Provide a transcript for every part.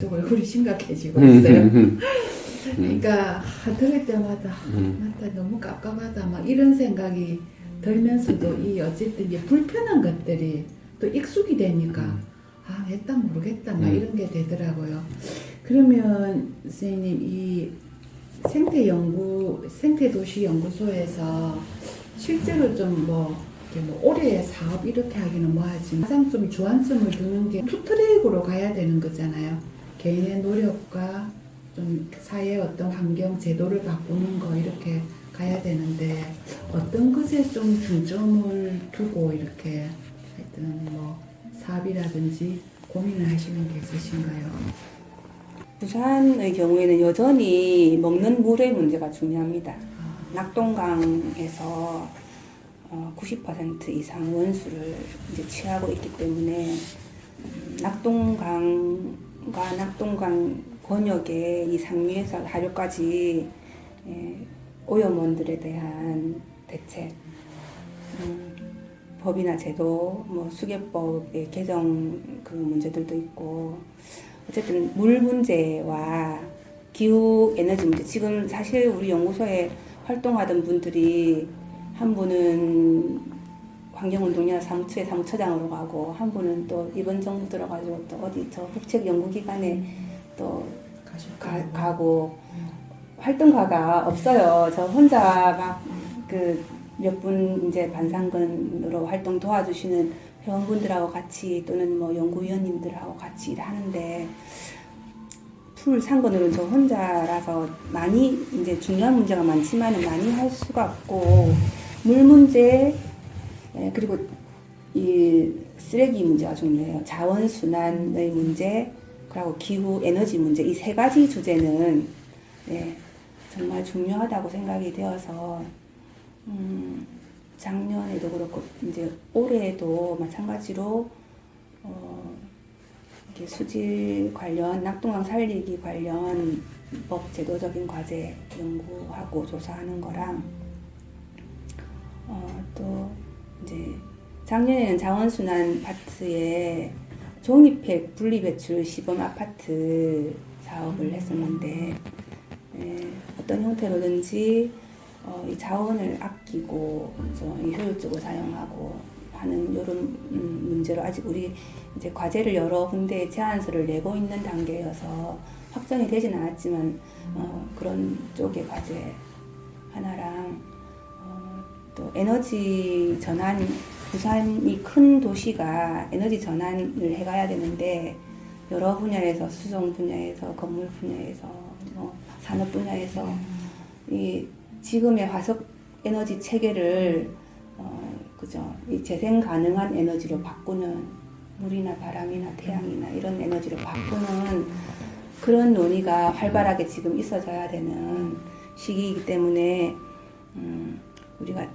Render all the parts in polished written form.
얼굴이 심각해지고 있어요. 그러니까 들을 때마다 맞다 너무 깝깝하다 막 이런 생각이 들면서도 이 어쨌든 이제 불편한 것들이 또 익숙이 되니까 아 했다 모르겠다 막 이런 게 되더라고요. 그러면 선생님 이 생태도시연구소에서 실제로 좀 뭐 올해 사업 이렇게 하기는 뭐하지만 가장 좀 주안점을 두는 게 투트랙으로 가야 되는 거잖아요. 개인의 노력과 좀 사회의 어떤 환경 제도를 바꾸는 거 이렇게 가야 되는데 어떤 것에 좀 중점을 두고 이렇게 하여튼 뭐 사업이라든지 고민을 하시는 게 있으신가요? 부산의 경우에는 여전히 먹는 물의 문제가 중요합니다. 낙동강에서 90% 이상 원수를 이제 취하고 있기 때문에 낙동강과 낙동강 권역의 이 상류에서 하류까지 오염원들에 대한 대책, 법이나 제도, 뭐 수계법의 개정 그 문제들도 있고 어쨌든 물 문제와 기후 에너지 문제 지금 사실 우리 연구소에 활동하던 분들이 한 분은 환경운동연합 사무처에 사무처장으로 가고 한 분은 또 이번 정부 들어가지고 또 어디 저 국책 연구기관에 또 가고 활동가가 없어요. 저 혼자 막 그 몇 분 이제 반상근으로 활동 도와주시는 회원분들하고 같이 또는 뭐 연구위원님들하고 같이 일하는데 풀 상근으로는 저 혼자라서 많이 이제 중요한 문제가 많지만은 많이 할 수가 없고 물 문제 그리고 이 쓰레기 문제가 중요해요. 자원순환의 문제 그리고 기후 에너지 문제 이 세 가지 주제는 정말 중요하다고 생각이 되어서 작년에도 그렇고 이제 올해도 마찬가지로 이렇게 수질 관련 낙동강 살리기 관련 법 제도적인 과제 연구하고 조사하는 거랑 또 이제 작년에는 자원순환 파트에 종이팩 분리배출 시범 아파트 사업을 했었는데 어떤 형태로든지 이 자원을 아끼고 효율적으로 사용하고 하는 이런 문제로 아직 우리 이제 과제를 여러 군데 제안서를 내고 있는 단계여서 확정이 되진 않았지만 그런 쪽의 과제 하나랑 또 에너지 전환 부산이 큰 도시가 에너지 전환을 해가야 되는데 여러 분야에서 수송 분야에서 건물 분야에서 산업 분야에서 이 지금의 화석 에너지 체계를 그죠 이 재생 가능한 에너지로 바꾸는 물이나 바람이나 태양이나 이런 에너지로 바꾸는 그런 논의가 활발하게 지금 있어져야 되는 시기이기 때문에 우리가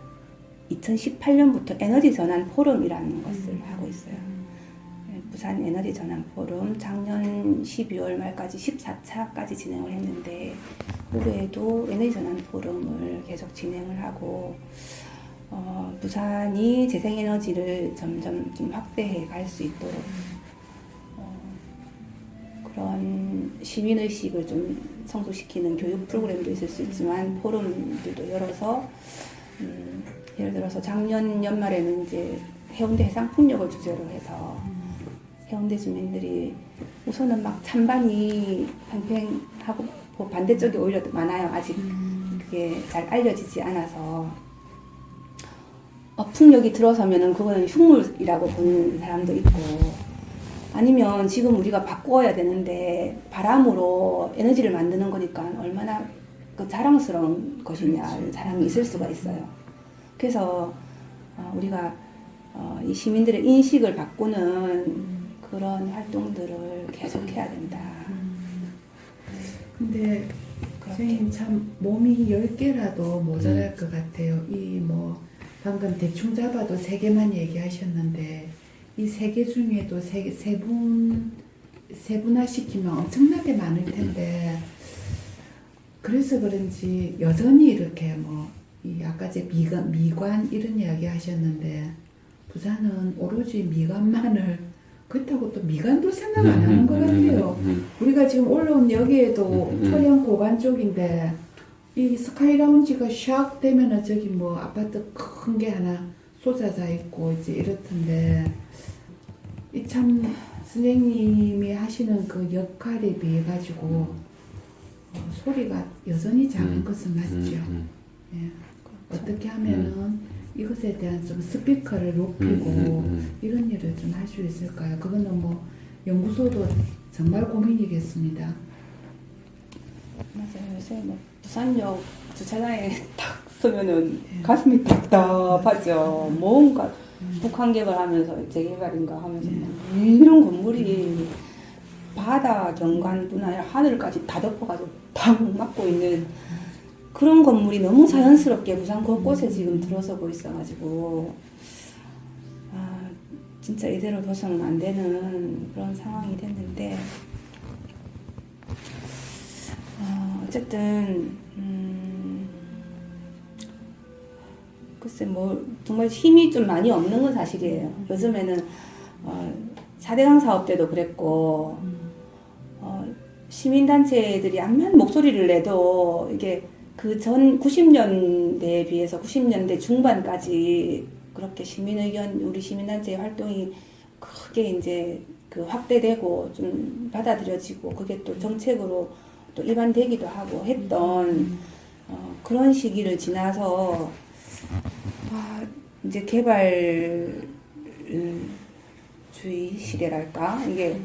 2018년부터 에너지 전환 포럼이라는 것을 하고 있어요. 부산 에너지 전환 포럼 작년 12월 말까지 14차까지 진행을 했는데 올해도 에너지 전환 포럼을 계속 진행을 하고 부산이 재생에너지를 점점 좀 확대해 갈 수 있도록 그런 시민의식을 좀 성숙시키는 교육 프로그램도 있을 수 있지만 포럼들도 열어서 예를 들어서 작년 연말에는 이제 해운대 해상풍력을 주제로 해서 해운대 주민들이 우선은 막 찬반이 팽팽하고 반대쪽이 오히려 많아요. 아직 그게 잘 알려지지 않아서 풍력이 들어서면은 그거는 흉물이라고 보는 사람도 있고 아니면 지금 우리가 바꾸어야 되는데 바람으로 에너지를 만드는 거니까 얼마나 그 자랑스러운 것이냐 사람이 있을 수가 있어요. 그래서 우리가 이 시민들의 인식을 바꾸는 그런 활동들을 계속해야 된다. 근데 선생님 참 몸이 10개라도 모자랄 것 같아요. 이 뭐 방금 대충 잡아도 3개만 얘기하셨는데 이 3개 중에도 세분화시키면 엄청나게 많을 텐데 그래서 그런지 여전히 이렇게 이 아까 제 미관 이런 이야기 하셨는데 부산은 오로지 미관만을 그렇다고 또 미관도 생각 안 하는 것 같아요. 우리가 지금 올라온 여기에도 서양 고관 쪽인데 이 스카이 라운지가 샥 되면은 저기 뭐 아파트 큰 게 하나 쏟아져 있고 이제 이렇던데 이 참 선생님이 하시는 그 역할에 비해 가지고 소리가 여전히 작은 것은 맞죠. 예. 어떻게 하면은 이것에 대한 좀 스피커를 높이고 이런 일을 좀 할 수 있을까요? 그거는 뭐 연구소도 정말 고민이겠습니다. 맞아요. 요새 뭐 부산역 주차장에 딱 서면은 가슴이 답답하죠. 뭔가 북한 개발하면서 재개발인가 하면서 막 이런 건물이 바다 경관뿐 아니라 하늘까지 다 덮어가지고 탁 막고 있는 그런 건물이 너무 자연스럽게 부산 곳곳에 지금 들어서고 있어가지고 아 진짜 이대로 둬서는 안 되는 그런 상황이 됐는데 어쨌든 글쎄 뭐 정말 힘이 좀 많이 없는 건 사실이에요. 요즘에는 4대강 사업 때도 그랬고 시민단체들이 암만 목소리를 내도 이게 그 전 90년대에 비해서 90년대 중반까지 그렇게 우리 시민단체의 활동이 크게 이제 그 확대되고 좀 받아들여지고 그게 또 정책으로 또 일반되기도 하고 했던 그런 시기를 지나서 이제 개발주의 시대랄까 이게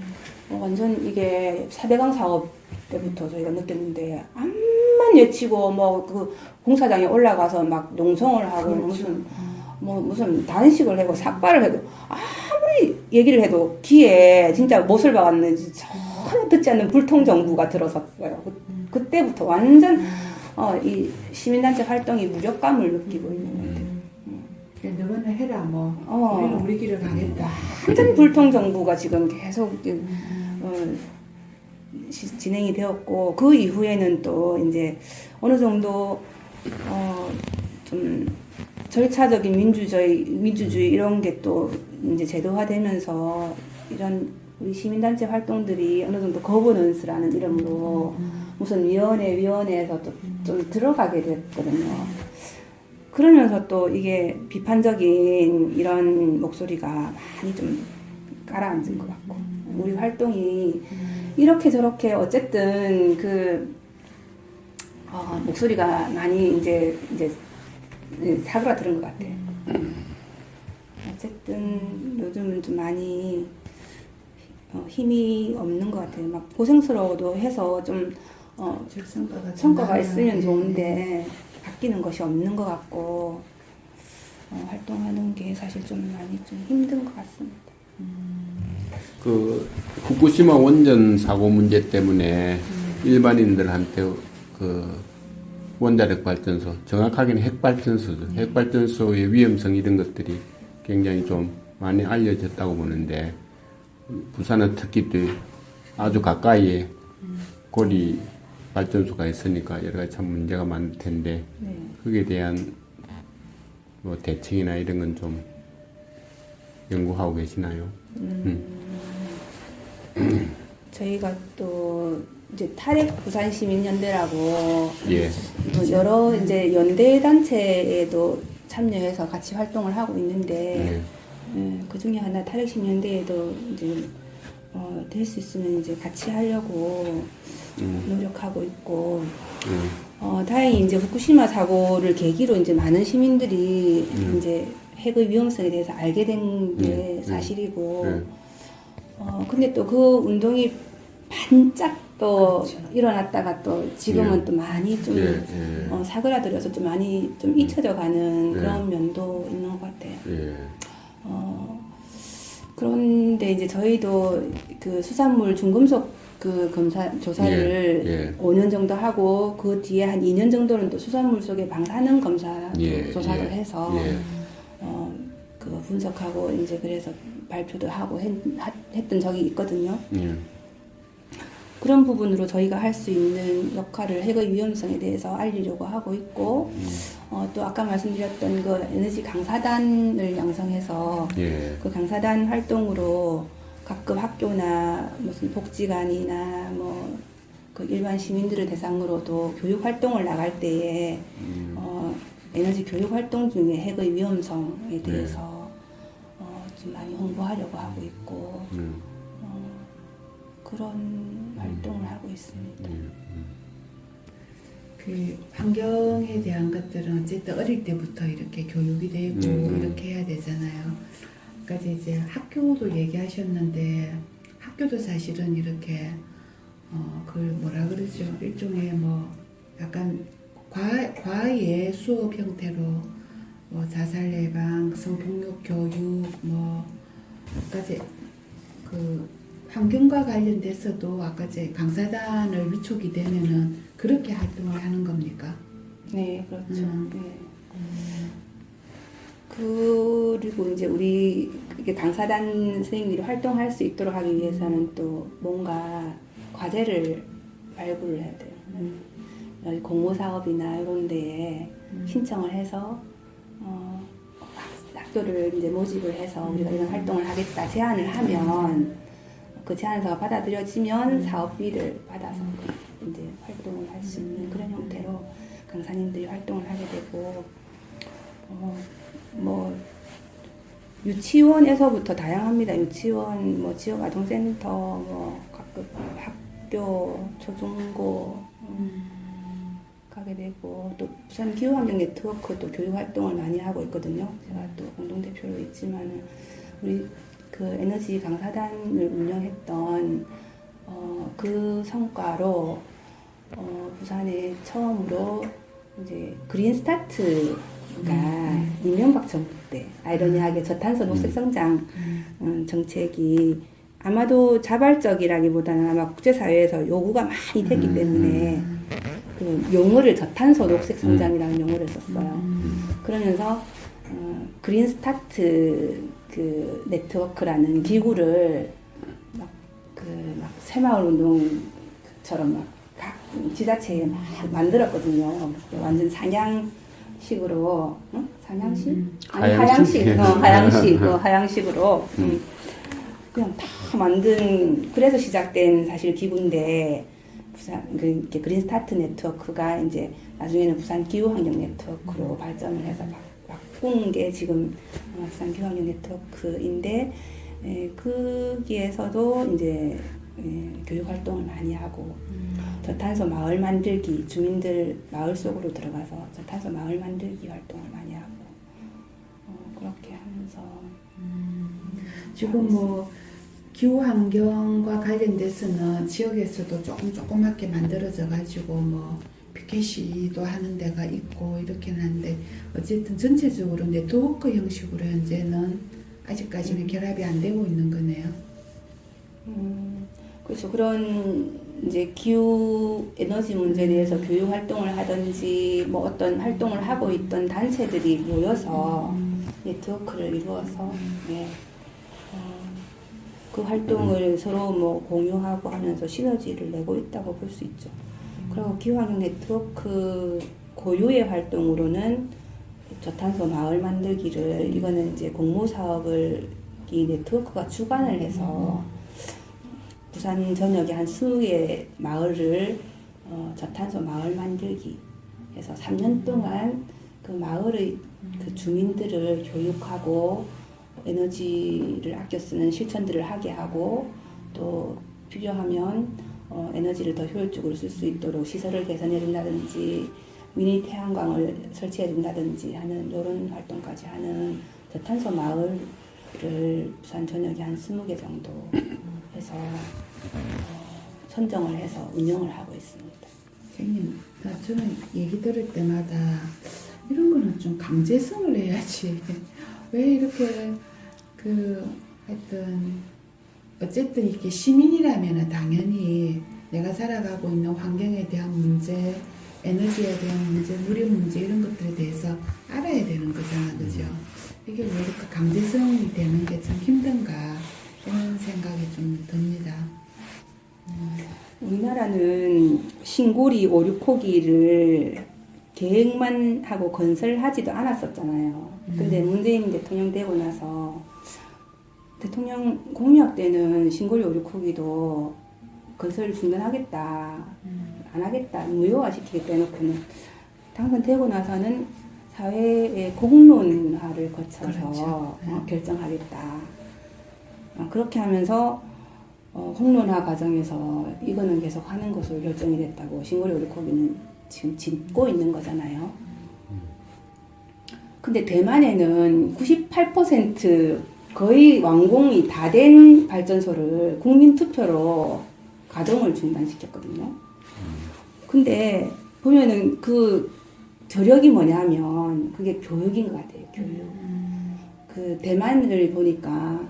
완전 이게 4대강 사업 때부터 저희가 느꼈는데 암만 외치고 뭐 그 공사장에 올라가서 막 농성을 하고 무슨 단식을 하고 삭발을 해도 아무리 얘기를 해도 귀에 진짜 못을 박았는지 전혀 듣지 않는 불통 정부가 들어섰어요. 그때부터 완전 이 시민단체 활동이 무력감을 느끼고 있는 것 같아요. 너는 해라 뭐 우리는 우리 길을 가겠다. 완전 불통 정부가 지금 계속 진행이 되었고 그 이후에는 또 이제 어느 정도 좀 절차적인 민주주의 이런 게 또 이제 제도화되면서 이런 우리 시민단체 활동들이 어느 정도 거버넌스라는 이름으로 무슨 위원회에서 또 좀 들어가게 됐거든요. 그러면서 또 이게 비판적인 이런 목소리가 많이 좀 가라앉은 것 같고 우리 활동이 이렇게 저렇게 어쨌든 그 목소리가 많이 이제 사그라드는 것 같아요. 어쨌든 요즘은 좀 많이 힘이 없는 것 같아요. 막 고생스러워도 해서 좀 성과가 있으면 좋은데 바뀌는 것이 없는 것 같고 활동하는 게 사실 좀 많이 좀 힘든 것 같습니다. 그 후쿠시마 원전 사고 문제 때문에 일반인들한테 그 원자력 발전소, 정확하게는 핵발전소죠. 핵발전소의 위험성 이런 것들이 굉장히 좀 많이 알려졌다고 보는데 부산은 특히 또 아주 가까이에 고리 발전소가 있으니까 여러 가지 참 문제가 많을 텐데 거기에 대한 뭐 대책이나 이런 건 좀 연구하고 계시나요? 저희가 또 이제 탈핵 부산 시민연대라고 예. 또 여러 이제 연대 단체에도 참여해서 같이 활동을 하고 있는데 그 중에 하나 탈핵 시민연대에도 이제 될 수 있으면 이제 같이 하려고 노력하고 있고 다행히 이제 후쿠시마 사고를 계기로 이제 많은 시민들이 이제 핵의 위험성에 대해서 알게 된 게 사실이고 근데 또 그 운동이 반짝 또 일어났다가 또 지금은 또 많이 좀 사그라들어서 좀 많이 좀 잊혀져 가는 그런 면도 있는 것 같아요. 그런데 이제 저희도 그 수산물 중금속 그 검사 조사를 5년 정도 하고 그 뒤에 한 2년 정도는 또 수산물 속의 방사능 검사 조사를 해서 그 분석하고 이제 그래서 발표도 하고 했던 적이 있거든요. 그런 부분으로 저희가 할 수 있는 역할을 핵의 위험성에 대해서 알리려고 하고 있고 또 아까 말씀드렸던 그 에너지 강사단을 양성해서 그 강사단 활동으로 각급 학교나 무슨 복지관이나 뭐 그 일반 시민들을 대상으로도 교육 활동을 나갈 때에 에너지 교육 활동 중에 핵의 위험성에 대해서 좀 많이 홍보하려고 하고 있고 그런 활동을 하고 있습니다. 그 환경에 대한 것들은 어쨌든 어릴 때부터 이렇게 교육이 되고 이렇게 해야 되잖아요. 그러니까 이제 학교도 얘기하셨는데 학교도 사실은 이렇게 그걸 뭐라 그러죠? 일종의 뭐 약간 과외 수업 형태로 뭐 자살 예방, 성폭력 교육 뭐까지 그 환경과 관련돼서도 아까 이제 강사단을 위촉이 되면은 그렇게 활동을 하는 겁니까? 네, 그렇죠. 네. 그리고 이제 우리 이게 강사단 선생님들이 활동할 수 있도록 하기 위해서는 또 뭔가 과제를 발굴을 해야 돼요. 여기 공모 사업이나 이런 데에 신청을 해서 학교를 이제 모집을 해서 우리가 이런 활동을 하겠다 제안을 하면 그 제안서가 받아들여지면 사업비를 받아서 이제 활동을 할 수 있는 그런 형태로 강사님들이 활동을 하게 되고 뭐 유치원에서부터 다양합니다. 유치원, 뭐 지역 아동센터, 뭐 각급 학교, 초중고 가게 되고 또 부산 기후환경 네트워크도 교육 활동을 많이 하고 있거든요. 제가 또 공동대표로 있지만은 우리 그 에너지 강사단을 운영했던 그 성과로 부산에 처음으로 이제 그린 스타트가 이명박 정부 때 아이러니하게 저탄소 녹색 성장 정책이 아마도 자발적이라기보다는 아마 국제사회에서 요구가 많이 됐기 때문에 그 용어를 저탄소 녹색 성장이라는 용어를 썼어요. 그러면서 그린 스타트 그 네트워크라는 기구를 막 새마을 운동처럼 막 각 지자체에 막 만들었거든요. 완전 상향식으로, 상향식? 아니 하향식으로 그냥 다 만든 그래서 시작된 사실 기구인데 부산 그 그린 스타트 네트워크가 이제 나중에는 부산 기후환경 네트워크로 발전을 해서 바꾼 게 지금 부산 기후환경 네트워크인데 거기에서도 이제 교육 활동을 많이 하고 저탄소 마을 만들기 주민들 마을 속으로 들어가서 저탄소 마을 만들기 활동을 많이 하고 그렇게 하면서 지금 뭐 기후 환경과 관련돼서는 지역에서도 조그맣게 만들어져 가지고 뭐 피켓시도 하는 데가 있고 이렇게는 한데 어쨌든 전체적으로 네트워크 형식으로 현재는 아직까지는 결합이 안 되고 있는 거네요. 그렇죠. 그런 이제 기후 에너지 문제에 대해서 교육 활동을 하든지 뭐 어떤 활동을 하고 있던 단체들이 모여서 네트워크를 이루어서 그 활동을 서로 뭐 공유하고 하면서 시너지를 내고 있다고 볼 수 있죠. 그리고 기후환경 네트워크 고유의 활동으로는 저탄소 마을 만들기를 이거는 이제 공모 사업을 이 네트워크가 주관을 해서 부산 전역의 한 20개 마을을 저탄소 마을 만들기 해서 3년 동안 그 마을의 그 주민들을 교육하고 에너지를 아껴 쓰는 실천들을 하게 하고 또 필요하면 에너지를 더 효율적으로 쓸 수 있도록 시설을 개선해 준다든지 미니 태양광을 설치해 준다든지 하는 이런 활동까지 하는 저탄소 마을을 부산 전역에 한 20개 정도 해서 선정을 해서 운영을 하고 있습니다. 선생님, 저는 얘기 들을 때마다 이런 거는 좀 강제성을 해야지. 왜 이렇게 하여튼 어쨌든 이렇게 시민이라면 당연히 내가 살아가고 있는 환경에 대한 문제, 에너지에 대한 문제, 물의 문제 이런 것들에 대해서 알아야 되는 거잖아, 그죠? 이게 왜 이렇게 강제성이 되는 게 참 힘든가 이런 생각이 좀 듭니다. 우리나라는 신고리 5, 6호기를 계획만 하고 건설하지도 않았었잖아요. 근데 문재인 대통령 되고 나서 대통령 공약 때는 신고리 오류쿠기도 건설 중단하겠다, 안 하겠다, 무효화시키겠다 해놓고는 당선되고 나서는 사회의 공론화를 거쳐서 그렇죠. 네. 결정하겠다. 그렇게 하면서 공론화 과정에서 이거는 계속 하는 것으로 결정이 됐다고 신고리 오류쿠기는 지금 짓고 있는 거잖아요. 근데 대만에는 98% 거의 완공이 다 된 발전소를 국민투표로 가동을 중단시켰거든요. 근데 보면은 그 저력이 뭐냐면 그게 교육인 것 같아요. 교육. 그 대만을 보니까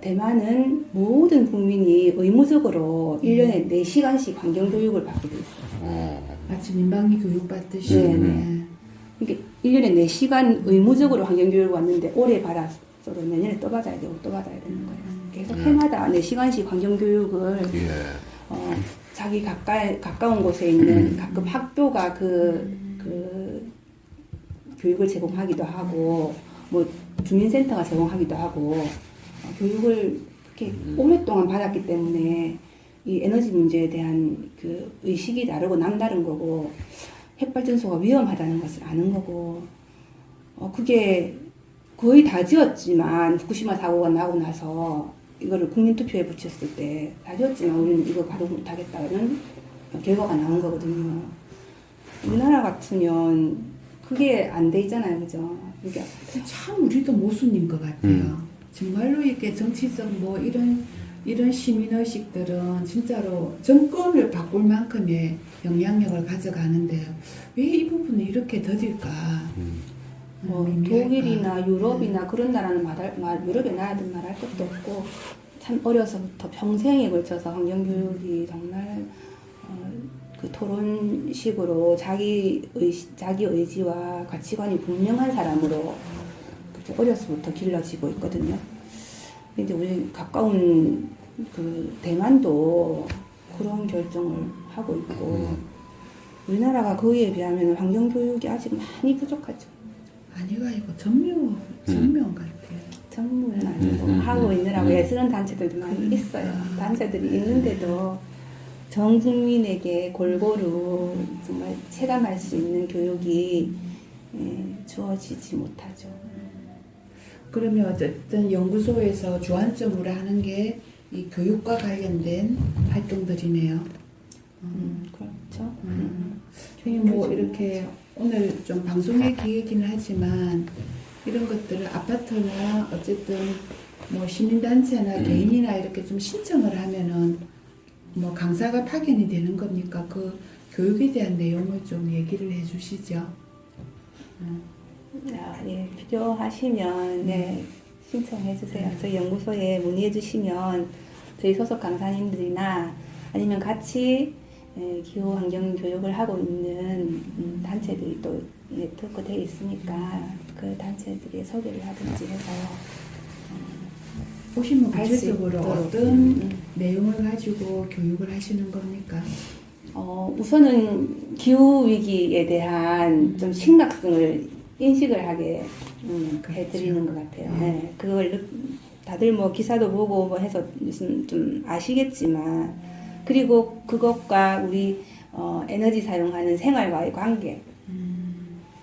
대만은 모든 국민이 의무적으로 1년에 4시간씩 환경교육을 받게 돼 있어요. 마치 민방위 교육 받듯이. 네. 이게 1년에 4시간 의무적으로 환경교육을 왔는데 올해 받았어도 내년에 또 받아야 되고 또 받아야 되는 거예요. 계속 해마다 4시간씩 환경교육을 예. 자기 가까운 곳에 있는 가끔 학교가 그 교육을 제공하기도 하고 뭐 주민센터가 제공하기도 하고 교육을 그렇게 오랫동안 받았기 때문에 이 에너지 문제에 대한 그 의식이 다르고 남다른 거고 핵발전소가 위험하다는 것을 아는 거고 그게 거의 다 지었지만 후쿠시마 사고가 나고 나서 이거를 국민투표에 붙였을 때 다 지었지만 우리는 이거 가동 못하겠다는 결과가 나온 거거든요. 우리나라 같으면 그게 안 돼 있잖아요, 그죠? 그러니까 참 우리도 모순인 것 같아요. 정말로 이렇게 정치적 뭐 이런 시민의식들은 진짜로 정권을 바꿀 만큼의 영향력을 가져가는데 왜 이 부분을 이렇게 더딜까? 뭐 미미할까? 독일이나 유럽이나 그런 나라는 유럽의 나라들 말할 것도 없고 참 어려서부터 평생에 걸쳐서 환경교육이 정말 그 토론식으로 자기 의지와 가치관이 분명한 사람으로 그렇게 어려서부터 길러지고 있거든요. 근데 우리 가까운 그 대만도 그런 결정을 하고 있고 우리나라가 거기에 비하면 환경교육이 아직 많이 부족하죠. 아니가 이거 전면 같아요. 전문은 아니고 하고 있느라고 애쓰는 단체들도 많이 있어요. 단체들이 있는데도 전 국민에게 골고루 정말 체감할 수 있는 교육이 주어지지 못하죠. 그러면 어쨌든 연구소에서 주안점으로 하는 게 이 교육과 관련된 활동들이네요. 그렇죠. 선생님 뭐 이렇게 오늘 좀 방송의 기회이긴 하지만 이런 것들을 아파트나 어쨌든 뭐 시민단체나 개인이나 이렇게 좀 신청을 하면은 뭐 강사가 파견이 되는 겁니까? 그 교육에 대한 내용을 좀 얘기를 해주시죠. 예, 필요하시면 신청해 주세요. 저희 연구소에 문의해 주시면 저희 소속 강사님들이나 아니면 같이 기후 환경 교육을 하고 있는 단체들이 또 네트워크 되어 있으니까 그 단체들이 소개를 하든지 해서 보시면 할수 구체적으로 있도록. 어떤 내용을 가지고 교육을 하시는 겁니까? 우선은 기후 위기에 대한 좀 심각성을 인식을 하게 해드리는 것 같아요. 네, 그걸 다들 뭐 기사도 보고 뭐 해서 무슨 좀 아시겠지만 그리고 그것과 우리 에너지 사용하는 생활과의 관계,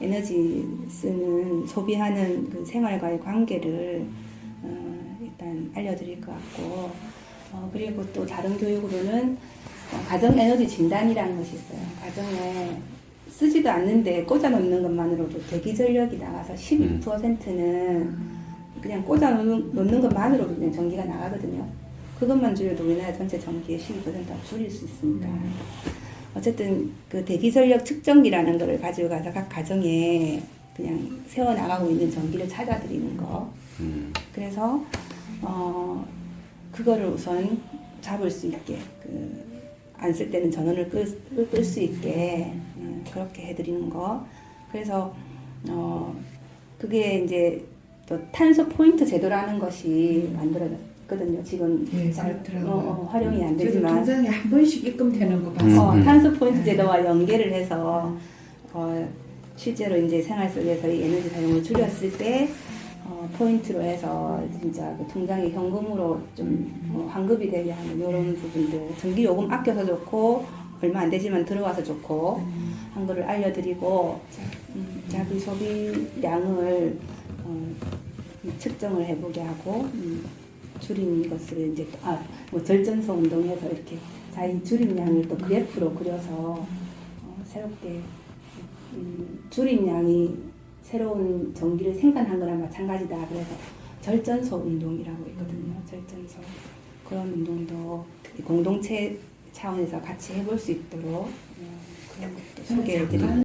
에너지 쓰는 소비하는 그 생활과의 관계를 일단 알려드릴 것 같고 그리고 또 다른 교육으로는 가정 에너지 진단이라는 것이 있어요. 가정에 쓰지도 않는데 꽂아 놓는 것만으로도 대기 전력이 나가서 12%는 그냥 꽂아 놓는 것만으로도 그냥 전기가 나가거든요. 그것만 줄여도 우리나라 전체 전기의 12%를 줄일 수 있으니까. 어쨌든 그 대기 전력 측정기라는 거를 가지고 가서 각 가정에 그냥 세워 나가고 있는 전기를 찾아드리는 거. 그래서 그거를 우선 잡을 수 있게 안 쓸 때는 전원을 끌 수 있게 그렇게 해드리는 거. 그래서 그게 이제 또 탄소 포인트 제도라는 것이 만들어졌거든요. 지금 잘 활용이 안 되지만 통장에 한 번씩 입금되는 거 봤어요. 탄소 포인트 제도와 연계를 해서 실제로 이제 생활 속에서 이 에너지 사용을 줄였을 때 포인트로 해서 진짜 그 통장에 현금으로 좀 환급이 되게 하는 이런 부분들, 전기 요금 아껴서 좋고 얼마 안 되지만 들어와서 좋고 한 거를 알려드리고 자기 소비량을 측정을 해보게 하고 줄인 것을 이제 뭐 절전소 운동해서 이렇게 자기 줄인 양을 또 그래프로 그려서 새롭게 줄인 양이 새로운 전기를 생산한 거랑 마찬가지다. 그래서 절전소 운동이라고 있거든요. 절전소 그런 운동도 공동체 차원에서 같이 해볼 수 있도록 그런 것도 소개해드립니다.